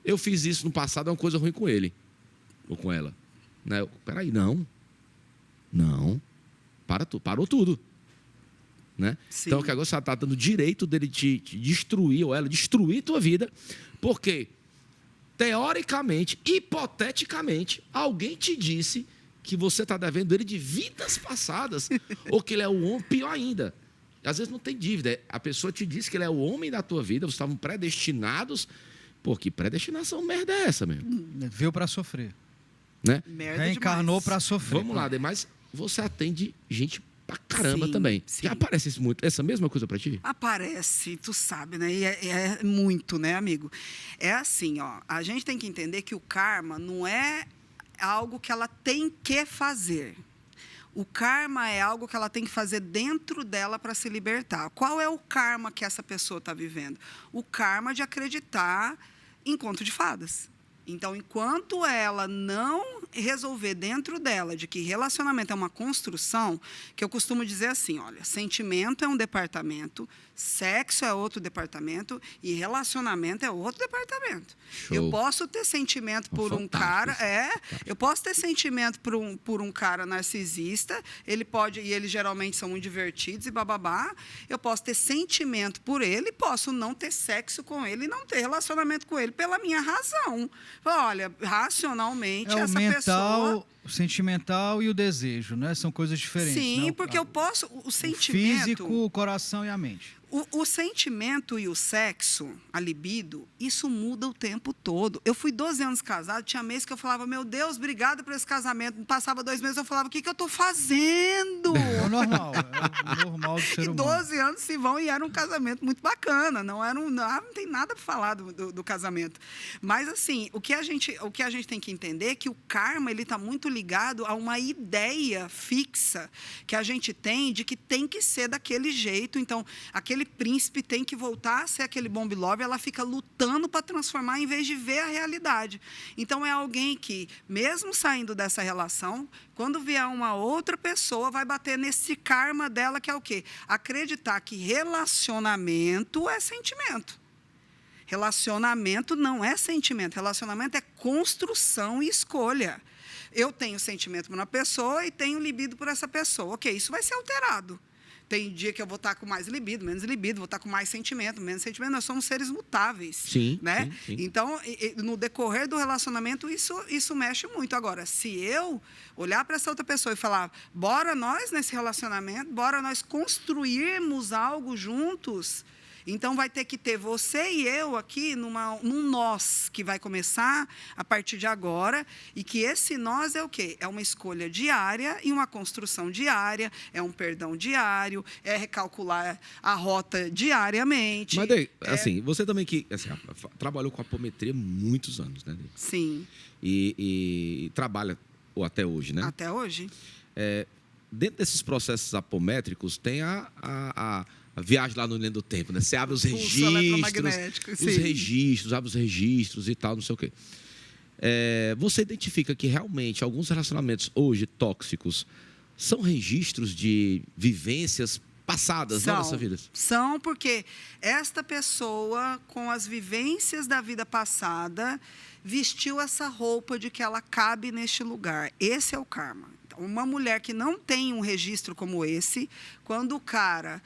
eu fiz isso no passado, é uma coisa ruim com ele. Ou com ela. Né? Peraí, não. Parou tudo. Né? Então, que agora você está dando direito dele te destruir, ou ela destruir tua vida, porque teoricamente, hipoteticamente, alguém te disse que você está devendo ele de vidas passadas, ou que ele é o homem, pior ainda. Às vezes não tem dívida, a pessoa te disse que ele é o homem da tua vida, vocês estavam predestinados. Pô, que predestinação merda é essa mesmo? Veio para sofrer. Né? Merda Reencarnou demais. para sofrer. Vamos lá, mas você atende gente pra caramba Sim, também. sim. Já aparece isso muito, essa mesma coisa pra ti? Aparece, tu sabe, né? E é muito, né, amigo? É assim, ó, a gente tem que entender que o karma não é algo que ela tem que fazer. O karma é algo que ela tem que fazer dentro dela para se libertar. Qual é o karma que essa pessoa está vivendo? O karma de acreditar em conto de fadas. Então, enquanto ela não resolver dentro dela de que relacionamento é uma construção, que eu costumo dizer assim, olha, sentimento é um departamento, sexo é outro departamento e relacionamento é outro departamento. Show. Eu posso ter sentimento por um cara, eu posso ter sentimento por um cara narcisista, e eles geralmente são muito divertidos e bababá, eu posso ter sentimento por ele, posso não ter sexo com ele e não ter relacionamento com ele pela minha razão. Olha, racionalmente, É o essa mental, pessoa... o sentimental e o desejo, né? São coisas diferentes. Sim, né? porque eu posso... O sentimento... físico, o coração e a mente. O sentimento e o sexo, a libido, isso muda o tempo todo. Eu fui 12 anos casado, tinha meses que eu falava, meu Deus, obrigada por esse casamento. Passava 2 meses, eu falava, o que eu estou fazendo? É o normal do ser E humano. 12 anos se vão e era um casamento muito bacana. Não tem nada para falar do casamento. Mas, assim, o que a gente tem que entender é que o karma está muito ligado a uma ideia fixa que a gente tem de que tem que ser daquele jeito. Então, aquele aquele príncipe tem que voltar a ser aquele bomb love, ela fica lutando para transformar em vez de ver a realidade. Então, é alguém que, mesmo saindo dessa relação, quando vier uma outra pessoa, vai bater nesse karma dela, que é o quê? Acreditar que relacionamento é sentimento. Relacionamento não é sentimento. Relacionamento é construção e escolha. Eu tenho sentimento por uma pessoa e tenho libido por essa pessoa. Ok, isso vai ser alterado. Tem dia que eu vou estar com mais libido, menos libido, vou estar com mais sentimento, menos sentimento. Nós somos seres mutáveis. Sim, né? sim. Então, no decorrer do relacionamento, isso mexe muito. Agora, se eu olhar para essa outra pessoa e falar, bora nós nesse relacionamento, bora nós construirmos algo juntos, então vai ter que ter você e eu aqui num nós que vai começar a partir de agora, e que esse nós é o quê? É uma escolha diária e uma construção diária, é um perdão diário, é recalcular a rota diariamente. Mas daí, assim, você também que assim, trabalhou com apometria há muitos anos, né? Sim. E trabalha até hoje, né? Até hoje. Dentro desses processos apométricos tem a viagem lá no Linha do Tempo, né? Você abre os registros, abre os registros e tal, não sei o quê. Você identifica que realmente alguns relacionamentos hoje tóxicos são registros de vivências passadas na nossa vida? São, porque esta pessoa, com as vivências da vida passada, vestiu essa roupa de que ela cabe neste lugar. Esse é o karma. Então, uma mulher que não tem um registro como esse, quando o cara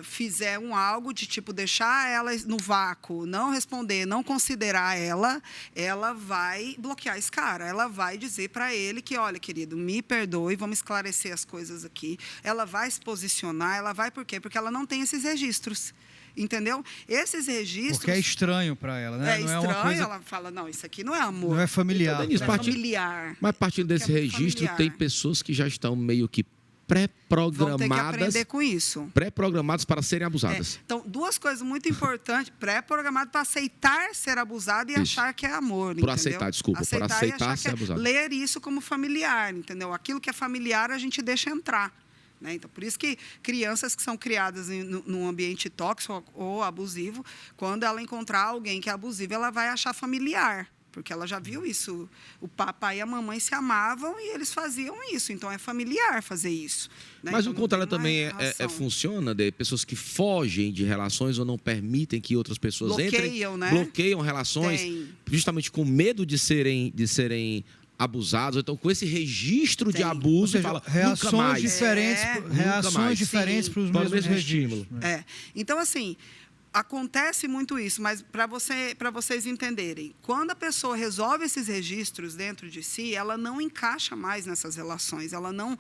fizer algo de tipo deixar ela no vácuo, não responder, não considerar ela vai bloquear esse cara. Ela vai dizer para ele que, olha, querido, me perdoe, vamos esclarecer as coisas aqui. Ela vai se posicionar, ela vai por quê? Porque ela não tem esses registros. Entendeu? Esses registros... Porque é estranho para ela, né? Não estranho, uma coisa... ela fala, não, isso aqui não é amor. Não é familiar. Então, Denise, é familiar. Mas partindo desse registro, tem pessoas que já estão meio que pré-programadas. Vão ter que aprender com isso. Pré-programadas para serem abusadas. Então, duas coisas muito importantes. Pré-programado para aceitar ser abusado e achar que é amor. Por aceitar, desculpa. Por aceitar ser abusado. Ler isso como familiar, entendeu? Aquilo que é familiar, a gente deixa entrar. Né? Então, por isso que crianças que são criadas num ambiente tóxico ou abusivo, quando ela encontrar alguém que é abusivo, ela vai achar familiar. Porque ela já viu isso. O papai e a mamãe se amavam e eles faziam isso. Então, é familiar fazer isso. Né? Mas então, o contrário também funciona de pessoas que fogem de relações ou não permitem que outras pessoas entrem. Né? Bloqueiam relações. Justamente com medo de serem abusados. Então, com esse registro de abuso, seja, fala, reações nunca mais. Reações diferentes para os mesmos estímulos. Então, assim... Acontece muito isso, mas para vocês entenderem, quando a pessoa resolve esses registros dentro de si, ela não encaixa mais nessas relações, ela não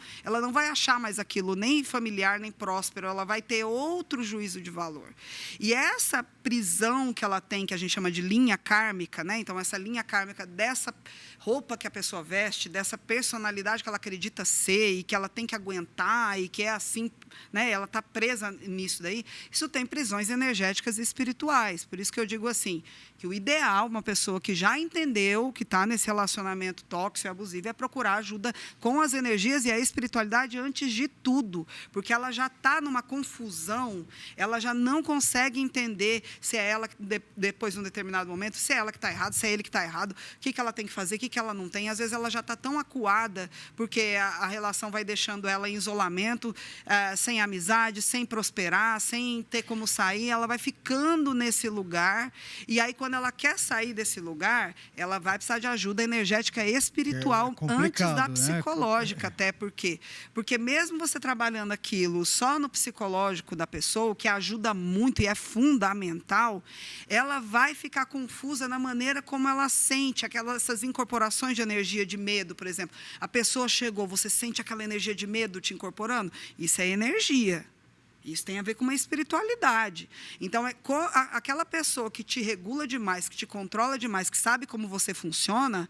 vai achar mais aquilo nem familiar, nem próspero, ela vai ter outro juízo de valor. E essa prisão que ela tem, que a gente chama de linha kármica, né? Então, essa linha kármica dessa roupa que a pessoa veste, dessa personalidade que ela acredita ser e que ela tem que aguentar e que é assim, né? Ela está presa nisso daí. Isso tem prisões energéticas e espirituais. Por isso que eu digo assim, que o ideal, uma pessoa que já entendeu que está nesse relacionamento tóxico e abusivo, é procurar ajuda com as energias e a espiritualidade antes de tudo. Porque ela já está numa confusão, ela já não consegue entender se é ela, depois de um determinado momento, se é ela que está errado, se é ele que está errado, o que ela tem que fazer, o que ela não tem. Às vezes ela já está tão acuada, porque a relação vai deixando ela em isolamento, sem amizade, sem prosperar, sem ter como sair, ela vai ficando nesse lugar, e aí quando ela quer sair desse lugar, ela vai precisar de ajuda energética e espiritual antes da psicológica, né? Até porque mesmo você trabalhando aquilo só no psicológico da pessoa, que ajuda muito e é fundamental, ela vai ficar confusa na maneira como ela sente essas incorporações de energia de medo, por exemplo. A pessoa chegou, você sente aquela energia de medo te incorporando? Isso é energia. Isso tem a ver com uma espiritualidade. Então, aquela pessoa que te regula demais, que te controla demais, que sabe como você funciona,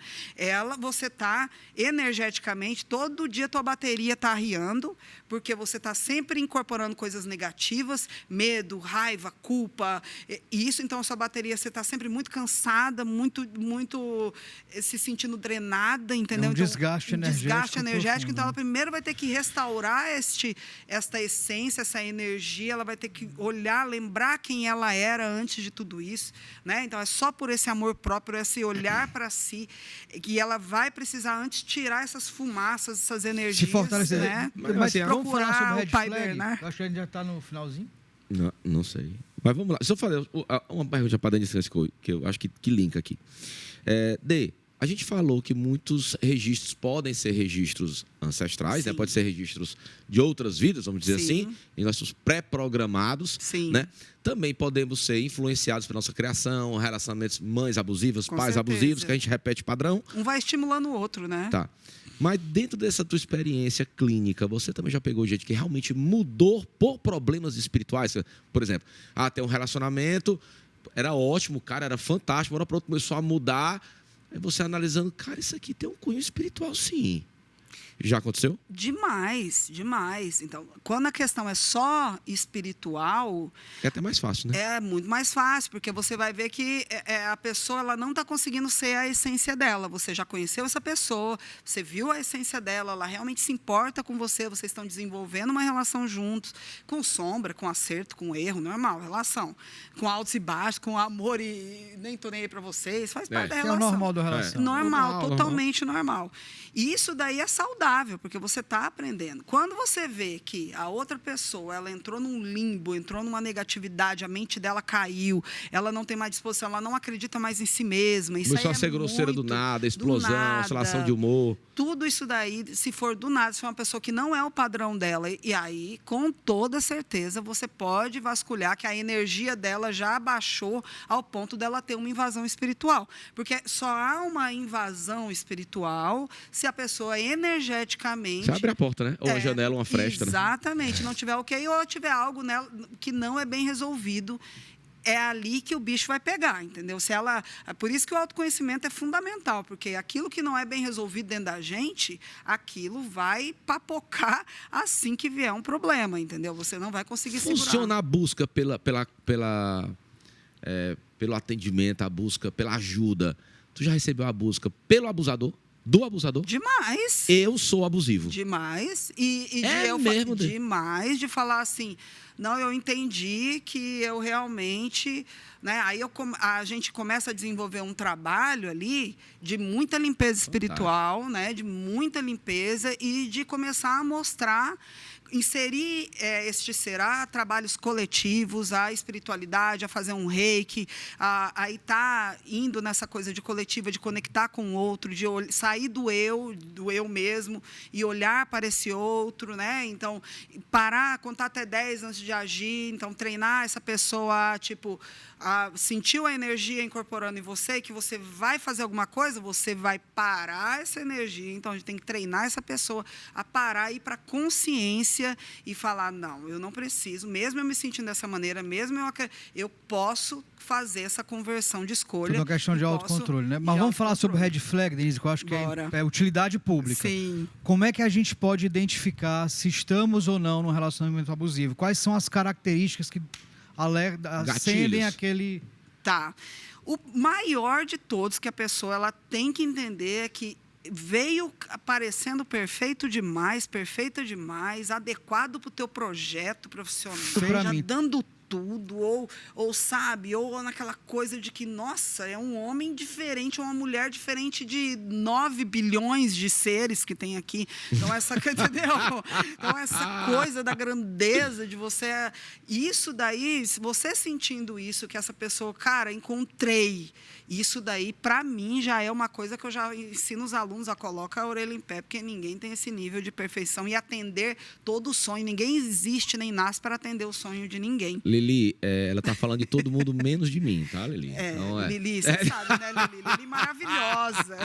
você está energeticamente, todo dia tua bateria está arriando, porque você está sempre incorporando coisas negativas, medo, raiva, culpa. E isso, então, a sua bateria, você está sempre muito cansada, muito se sentindo drenada, entendeu? É um desgaste energético. Desgaste energético. Então, ela primeiro vai ter que restaurar esta essência, essa energia, energia, ela vai ter que olhar, lembrar quem ela era antes de tudo isso, né? Então, é só por esse amor próprio, esse olhar para si, que ela vai precisar antes tirar essas fumaças, essas energias. Se fortalecer. Né? Mas vamos falar sobre o Red pai Flag? Bernard. Eu acho que a gente já está no finalzinho. Não sei. Mas vamos lá. Se eu falar uma pergunta para Dani Francisco, que eu acho que linka aqui. A gente falou que muitos registros podem ser registros ancestrais, né? Pode ser registros de outras vidas, vamos dizer assim, e nós somos pré-programados. Né? Também podemos ser influenciados pela nossa criação, relacionamentos, mães abusivas, pais abusivos, que a gente repete padrão. Um vai estimulando o outro, né? Tá. Mas dentro dessa tua experiência clínica, você também já pegou gente que realmente mudou por problemas espirituais? Por exemplo, tem um relacionamento, era ótimo, o cara era fantástico, mas pronto, começou a mudar. Aí você analisando, cara, isso aqui tem um cunho espiritual, sim. Já aconteceu? Demais, demais. Então, quando a questão é só espiritual... É até mais fácil, né? É muito mais fácil, porque você vai ver que a pessoa ela não está conseguindo ser a essência dela. Você já conheceu essa pessoa, você viu a essência dela, ela realmente se importa com você, vocês estão desenvolvendo uma relação juntos, com sombra, com acerto, com erro, normal, relação. Com altos e baixos, com amor e nem tô nem aí para vocês, faz parte da relação. É o normal da relação. Normal, totalmente normal. E isso daí é saudável, porque você está aprendendo. Quando você vê que a outra pessoa ela entrou num limbo, entrou numa negatividade, a mente dela caiu, ela não tem mais disposição, ela não acredita mais em si mesma. Isso começou aí a ser grosseira do nada, explosão, oscilação de humor. Tudo isso daí, se for do nada, se for uma pessoa que não é o padrão dela, e aí, com toda certeza, você pode vasculhar que a energia dela já abaixou ao ponto dela ter uma invasão espiritual. Porque só há uma invasão espiritual se a pessoa energeticamente... Você abre a porta, né? Ou a janela, uma fresta. Exatamente. Né? Não tiver ok, ou tiver algo nela que não é bem resolvido. É ali que o bicho vai pegar, entendeu? Por isso que o autoconhecimento é fundamental, porque aquilo que não é bem resolvido dentro da gente, aquilo vai papocar assim que vier um problema, entendeu? Você não vai conseguir segurar. Funciona a busca pelo atendimento, a busca pela ajuda. Tu já recebeu a busca pelo abusador? Do abusador? Demais. Eu sou abusivo. Demais. Demais de falar assim, não, eu entendi que eu realmente... Né? Aí a gente começa a desenvolver um trabalho ali de muita limpeza espiritual, né? De muita limpeza e de começar a mostrar... Inserir trabalhos coletivos, a espiritualidade, a fazer um reiki, a estar indo nessa coisa de coletiva, de conectar com o outro, de sair do eu mesmo e olhar para esse outro, né? Então, parar, contar até 10 antes de agir, então treinar essa pessoa, sentiu a energia incorporando em você, que você vai fazer alguma coisa, você vai parar essa energia. Então, a gente tem que treinar essa pessoa a parar e ir para a consciência e falar, não, eu não preciso, mesmo eu me sentindo dessa maneira, mesmo eu posso fazer essa conversão de escolha. Tudo uma questão de autocontrole, né? Mas vamos falar sobre o Red Flag, Denise, que eu acho que é utilidade pública. Sim. Como é que a gente pode identificar se estamos ou não num relacionamento abusivo? Quais são as características que acendem aquele... Tá. O maior de todos que a pessoa ela tem que entender é que veio parecendo perfeita demais, adequado para o teu projeto profissional, já dando tudo, ou naquela coisa de que, nossa, é um homem diferente, uma mulher diferente de 9 bilhões de seres que tem aqui. Então, entendeu? Então, essa coisa da grandeza de você... Isso daí, se você sentindo isso, que essa pessoa, cara, encontrei... Isso daí, para mim, já é uma coisa que eu já ensino os alunos a colocar a orelha em pé, porque ninguém tem esse nível de perfeição e atender todo o sonho. Ninguém existe nem nasce para atender o sonho de ninguém. Lili, ela está falando de todo mundo menos de mim, tá, Lili? Lili, você sabe, né, Lili? Lili maravilhosa.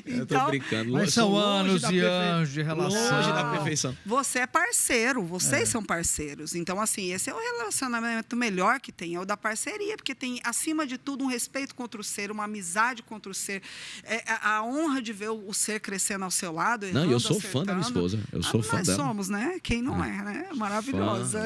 Eu tô brincando. Mas são anos e anos de relação. Longe da perfeição. Você é parceiro, vocês são parceiros. Então, assim, esse é o relacionamento melhor que tem, é o da parceria, porque tem, acima de tudo, um respeito contra o ser, uma amizade contra o ser, a honra de ver o ser crescendo ao seu lado. Não, eu sou fã da minha esposa. Eu sou fã dela. Nós somos, né? Quem não é, né? Maravilhosa.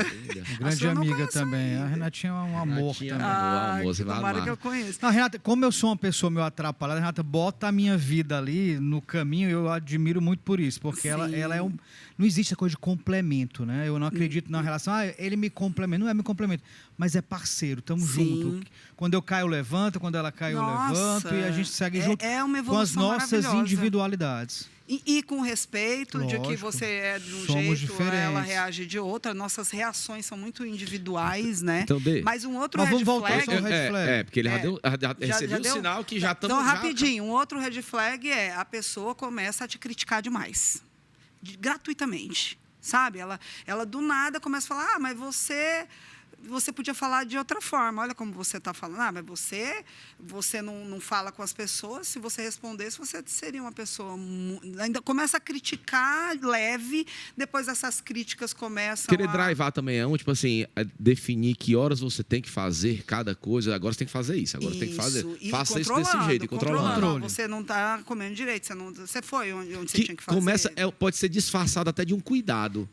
Grande amiga também. A Renatinha é um amor também. Tomara que eu conheço. Não, Renata, como eu sou uma pessoa meio atrapalhada, Renata bota a minha vida ali, no caminho, eu admiro muito por isso, porque ela é um... Não existe a coisa de complemento, né? Eu não acredito na relação, ele me complementa, não é me complemento, mas é parceiro, estamos juntos. Quando eu caio, eu levanto, quando ela cai, eu levanto, e a gente segue junto com as nossas individualidades. E com respeito, lógico, de que você é de um somos jeito, diferentes. ela reage de outra. Nossas reações são muito individuais, né? Então, mas um outro vamos red voltar flag... ao red flag. Porque ele já recebeu um sinal que já estamos... Então, rapidinho, um outro red flag é a pessoa começa a te criticar demais. Gratuitamente, sabe? Ela do nada começa a falar, mas você podia falar de outra forma. Olha como você está falando. Mas você não fala com as pessoas. Se você respondesse, você seria uma pessoa... Ainda começa a criticar leve. Depois essas críticas começam Querer drivar também é tipo assim, definir que horas você tem que fazer cada coisa. Agora você tem que fazer isso. Agora você tem que fazer. Faça isso desse jeito, controlando. Você não está comendo direito. Você foi onde você tinha que fazer. Pode ser disfarçado até de um cuidado.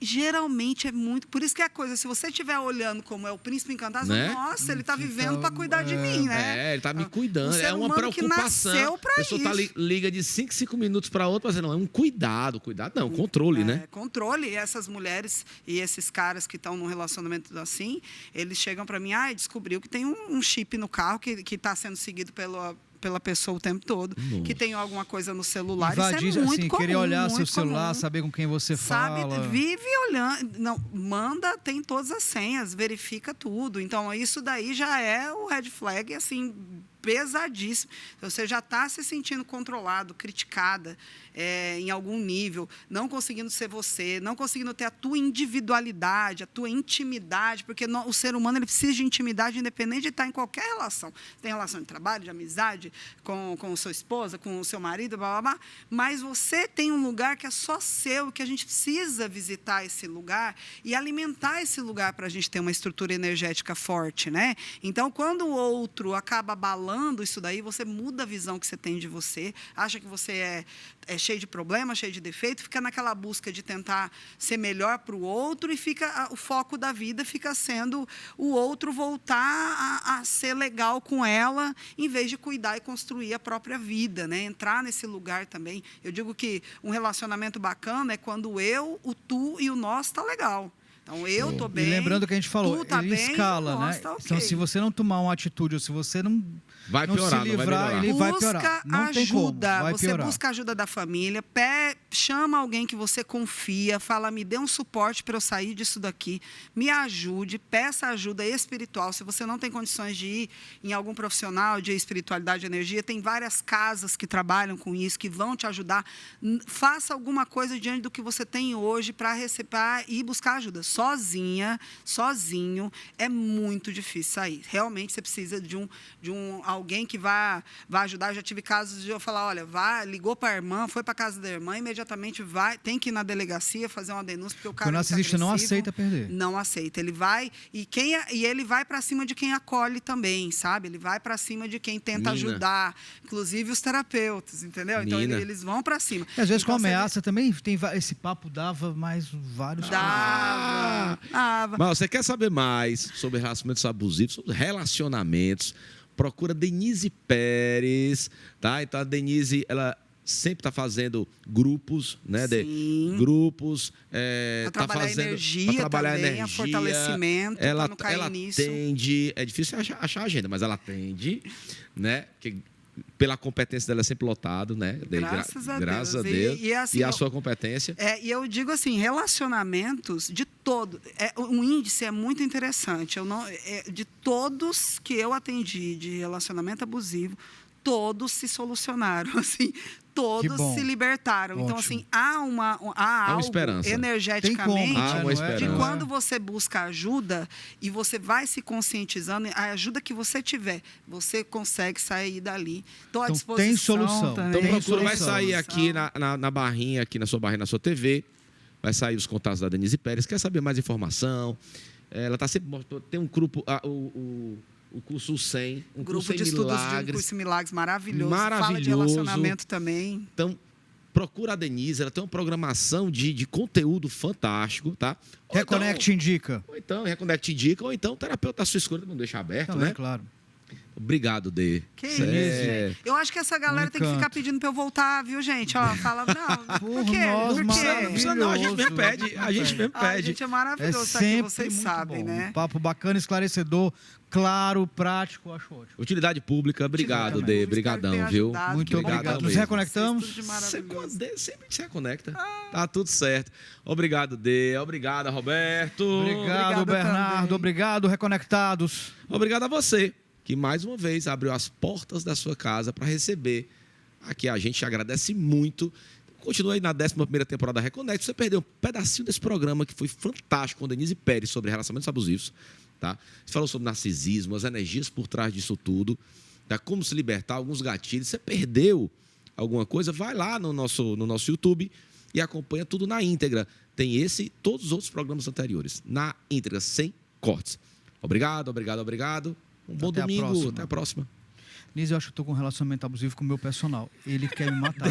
Geralmente é muito... Por isso que é a coisa, se você estiver olhando como é o príncipe encantado, né? Nossa, ele está vivendo para cuidar de mim, né? Ele está me cuidando. É uma preocupação. A pessoa liga de 5 minutos para outra, mas não, é um cuidado. Cuidado não, controle, né? Controle. E essas mulheres e esses caras que estão num relacionamento assim, eles chegam para mim, descobriu que tem um chip no carro que está sendo seguido pela pessoa o tempo todo, que tem alguma coisa no celular. Invadir, isso é muito comum. Querer olhar seu celular, saber com quem você fala. Vive olhando. Não, tem todas as senhas, verifica tudo. Então, isso daí já é o red flag, assim, pesadíssimo. Você já está se sentindo controlado, criticada em algum nível, não conseguindo ser você, não conseguindo ter a tua individualidade, a tua intimidade, porque o ser humano ele precisa de intimidade independente de estar em qualquer relação. Tem relação de trabalho, de amizade, com sua esposa, com o seu marido, blá, blá, blá, mas você tem um lugar que é só seu, que a gente precisa visitar esse lugar e alimentar esse lugar para a gente ter uma estrutura energética forte, né? Então, quando o outro acaba abalando isso daí, você muda a visão que você tem de você, acha que você é cheio de problemas, cheio de defeito, fica naquela busca de tentar ser melhor para o outro e o foco da vida fica sendo o outro voltar a ser legal com ela, em vez de cuidar e construir a própria vida, né? Entrar nesse lugar também. Eu digo que um relacionamento bacana é quando o tu e o nós está legal. Então, eu estou bem. E lembrando que a gente falou, ele escala, né? Tá okay. Então, se você não tomar uma atitude, ou se você não vai piorar, se livrar, ele vai piorar. Não tem como, vai você piorar. Busca ajuda da família, chama alguém que você confia, fala, me dê um suporte para eu sair disso daqui, me ajude, peça ajuda espiritual. Se você não tem condições de ir em algum profissional de espiritualidade e energia, tem várias casas que trabalham com isso, que vão te ajudar. Faça alguma coisa diante do que você tem hoje para receber e buscar ajuda. Sozinho, é muito difícil sair. Realmente, você precisa de alguém que vá ajudar. Eu já tive casos de eu falar, olha, ligou para a irmã, foi para a casa da irmã, imediatamente tem que ir na delegacia fazer uma denúncia, porque o cara... O narcisista não aceita perder. Não aceita. Ele vai, e ele vai para cima de quem acolhe também, sabe? Ele vai para cima de quem tenta ajudar, inclusive os terapeutas, entendeu? Então, eles vão para cima. E às vezes com ameaça também, esse papo dava mais vários... Dava. Mas você quer saber mais sobre relacionamentos abusivos, sobre relacionamentos, procura Denise Pérez, tá? Então a Denise, ela sempre está fazendo grupos, né? Grupos, para trabalhar energia também, fortalecimento, ela não cair nisso. Atende, é difícil achar agenda, mas ela atende, né? Pela competência dela é sempre lotado, né? Graças a Deus. E a sua competência. E eu digo assim, relacionamentos de todo. Um índice é muito interessante. De todos que eu atendi de relacionamento abusivo, todos se solucionaram, assim, todos se libertaram. Ótimo. Então, assim, há algo esperança. Energeticamente uma esperança. de quando você busca ajuda e você vai se conscientizando, a ajuda que você tiver, você consegue sair dali. Estou à disposição. Tem solução. Também. Então procura, vai sair aqui na barrinha, aqui na sua barrinha, na sua TV, vai sair os contatos da Denise Pérez. Quer saber mais informação? Ela está sempre... Tem um grupo... O curso 100, grupo de estudos de um curso Milagres maravilhoso. Fala de relacionamento também. Então, procura a Denise, ela tem uma programação de conteúdo fantástico, tá? Reconect indica. Ou então, Reconect indica, ou então, terapeuta da sua escolha, não deixa aberto, também, né? Claro. Obrigado, Dê. Que isso, gente. Eu acho que essa galera tem que ficar pedindo pra eu voltar, viu, gente? Ó, fala, não, por quê? Por Por quê? Não precisa não, a gente mesmo pede. A gente mesmo Ah, pede. gente, é maravilhoso estar aqui, vocês sabem, bom. né? Um papo bacana, esclarecedor, claro, prático, acho ótimo. Utilidade pública, obrigado, Dê. Brigadão, viu? Muito obrigado. Nos reconectamos. Sempre se reconecta. Tá tudo certo. Obrigado, Dê. Obrigado, Roberto. Obrigado, Bernardo. Também. Obrigado, Reconectados. Obrigado a você, que mais uma vez abriu as portas da sua casa para receber. Aqui a gente agradece muito. Continua aí na 11ª temporada da Reconect. Você perdeu um pedacinho desse programa que foi fantástico com Denise Pérez sobre relacionamentos abusivos. Tá? Você falou sobre narcisismo, as energias por trás disso tudo, tá? Como se libertar, alguns gatilhos. Você perdeu alguma coisa, vai lá no nosso YouTube e acompanha tudo na íntegra. Tem esse e todos os outros programas anteriores. Na íntegra, sem cortes. Obrigado, obrigado, obrigado. Um bom domingo. Até a próxima. Nise, eu acho que eu tô com um relacionamento abusivo com o meu personal. Ele quer me matar.